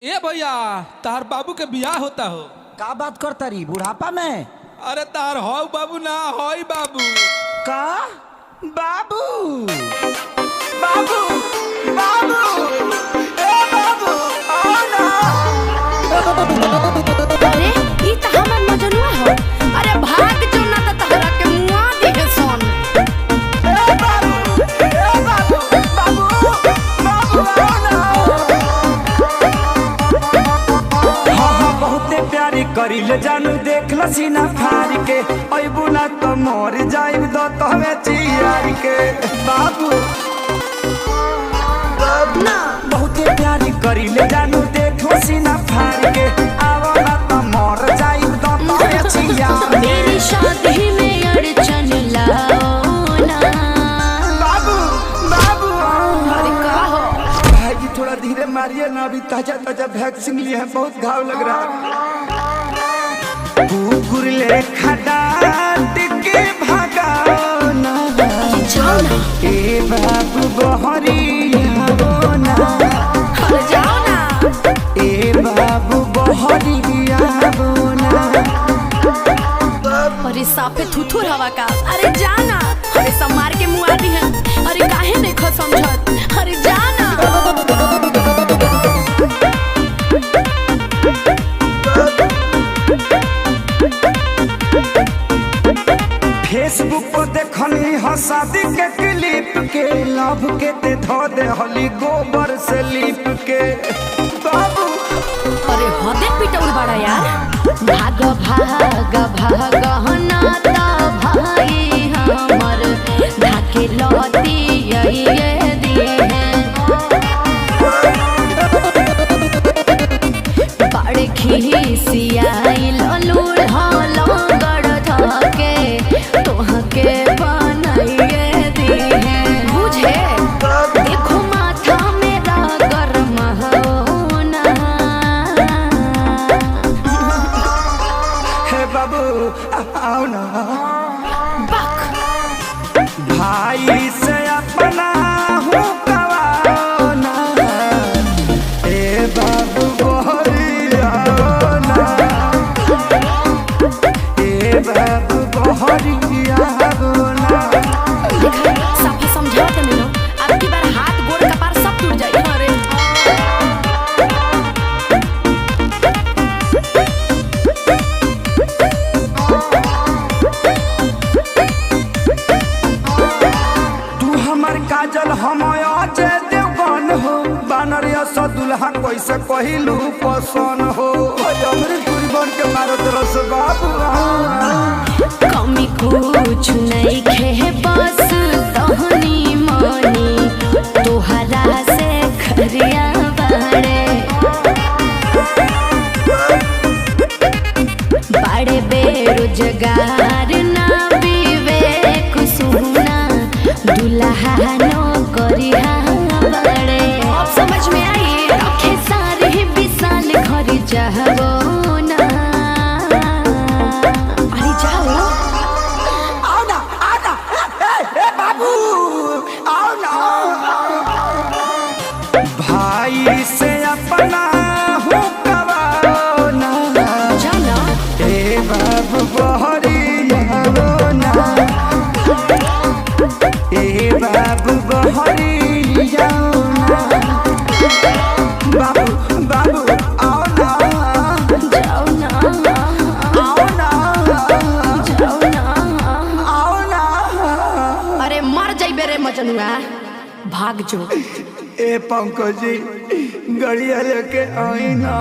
ए भैया तार बाबू के बियाह होता हो। का बात करता रही बुढ़ापा में? अरे तार हो बाबू ना होई बाबू। का बाबू बाबू बाबू ए बाबू आओ ना। अरे ई त हमर मजनुआ हो। अरे भाग जो ना त तहरा के मुआ देहे सोन। ए बाबू बाबू बाबू आओ ना। हाँ बहुते प्यारी करिले जानू देख लसीना फार के अबू ना तो मर जाइब दो तहवे चियार के बाबू ना बहुते प्यारी करिले जानू देख लसीना फार के आवो ना तो मर जाइब दो तहवे चियार के। मेरी शादी में अड़चन लाओ ना। बाबू बाबू अरे का हो? भाई जी थोड़ा धीरे मारिए ना, अभी ताजा ताजा वैक्सीन लिए हैं, बहुत घाव लग रहा है। कुकुर ले खडाट के भगाओ ना। जाओ ना। ए बाबू बहरिया ना। अरे जाओ ना। ए बाबू बहरिया ना। अरे साफे थुथुर हवा का। अरे जाना। अरे सब मार के मुआ दी है। अरे काहे नहीं खो समझत। अरे जाना। फेसबुक पर देखनी हो शादी के क्लिप के, लव के ते धो दे हली गोबर से लीप के बाबू। अरे हदे पिटौर बड़ा यार। भाग भाग भाग ना ता भाई हमर धाके लती ये दिए हैं। बड़े खिसियाई ललूर हलो गड़ धके तोहके बनाइए दिए हैं। बुझे देखो माथा मेरा गरम होना। हे बाबू आओ ना। बक भाई से अपना हूँ कवाओ ना। ए बाबू बहरिया ना। ए बाबू बहरिया ना। देखा साफे समझाओ तो नहीं हो। अब की बार हाथ गोड़ कपार सब टूट जाए। अरे तू हमर काजल हम अजय देवगन हो। बानरिया सा दुल्हा कैसे कहिलू पसन हो। हमरे दूरी बन के मारत रस बाबू। कमी कुछ नहीं खे बस तहनी मनी तोहरा से खरिया बड़े बड़े बेरोजगार ना विवेक सुना दुल्हा नो करिया बड़े। अब समझ में आई रखे सारे विशाल घर जाओ ना। अरे जाओ। आओ ना ए बाबू आओ ना। भाई से अपना हूँ कवाओ ना। जाना। ए बाबू बहरिया ना। ए बाबू बहरिया ना। बाबू बाबू आओ ना। जाओ ना। आओ ना। जाओ ना। आओ ना। अरे मर जाइबे रे मजनुआ। भाग जो। ए पंकज जी गड़िया लेके आई ना।